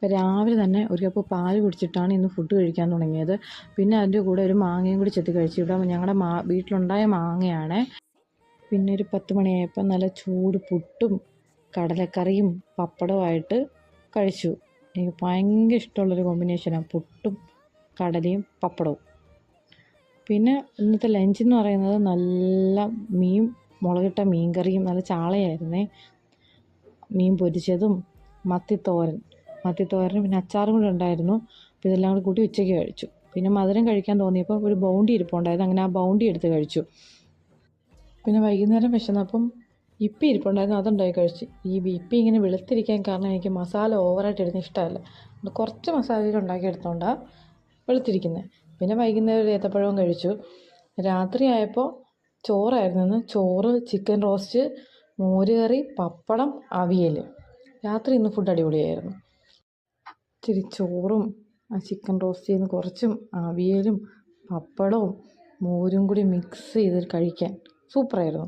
അപ്പോൾ രാവിലെ തന്നെ ഒരു കപ്പ് പാൽ കുടിച്ചിട്ടാണ് ഇന്ന് ഫുഡ് കഴിക്കാൻ തുടങ്ങിയത്. പിന്നെ അതിൻ്റെ കൂടെ ഒരു മാങ്ങയും കൂടി ചെത്തി കഴിച്ചു. ഇവിടെ ഞങ്ങളുടെ വീട്ടിലുണ്ടായ മാങ്ങയാണ്. പിന്നെ ഒരു 10 മണിയായപ്പോൾ നല്ല ചൂട് പുട്ടും കടലക്കറിയും പപ്പടവുമായിട്ട് കഴിച്ചു. എനിക്ക് ഭയങ്കര ഇഷ്ടമുള്ളൊരു കോമ്പിനേഷനാണ് പുട്ടും കടലയും പപ്പടവും. പിന്നെ ഇന്നത്തെ ലഞ്ച് എന്ന് പറയുന്നത് നല്ല മുളകിട്ട മീൻ കറിയും നല്ല ചാളയായിരുന്നേ. മീൻ പൊരിച്ചതും മത്തിത്തോരനും പിന്നെ അച്ചാറും കൂടെ ഉണ്ടായിരുന്നു. അപ്പോൾ ഇതെല്ലാം കൂടി കൂട്ടി ഉച്ചയ്ക്ക് കഴിച്ചു. പിന്നെ മധുരം കഴിക്കാൻ തോന്നിയപ്പോൾ ഒരു ബൗണ്ടി ഇരിപ്പുണ്ടായിരുന്നു, അങ്ങനെ ആ ബൗണ്ടി എടുത്ത് കഴിച്ചു. പിന്നെ വൈകുന്നേരം വിശന്നപ്പം ഇപ്പി ഇരിപ്പുണ്ടായിരുന്നു, അതുണ്ടായി കഴിച്ചു. ഈ ഇപ്പി ഇങ്ങനെ വെളുത്തിരിക്കാൻ കാരണം എനിക്ക് മസാല ഓവറായിട്ട് ഇടുന്ന ഇഷ്ടമല്ല. കുറച്ച് മസാലയിൽ ഉണ്ടാക്കിയെടുത്തോണ്ടാണ് വെളുത്തിരിക്കുന്നത്. പിന്നെ വൈകുന്നേരം ഒരു ഏത്തപ്പഴവും കഴിച്ചു. രാത്രിയായപ്പോൾ ചോറായിരുന്നു. ചോറ്, ചിക്കൻ റോസ്റ്റ്, മോരുകറി, പപ്പടം, അവിയൽ. രാത്രി ഇന്ന് ഫുഡ് അടിപൊളിയായിരുന്നു. ഇച്ചിരി ചോറും ആ ചിക്കൻ റോസ്റ്റ് ചെയ്യുന്ന കുറച്ചും അവിയലും പപ്പടവും മോരും കൂടി മിക്സ് ചെയ്ത് കഴിക്കാൻ സൂപ്പറായിരുന്നു.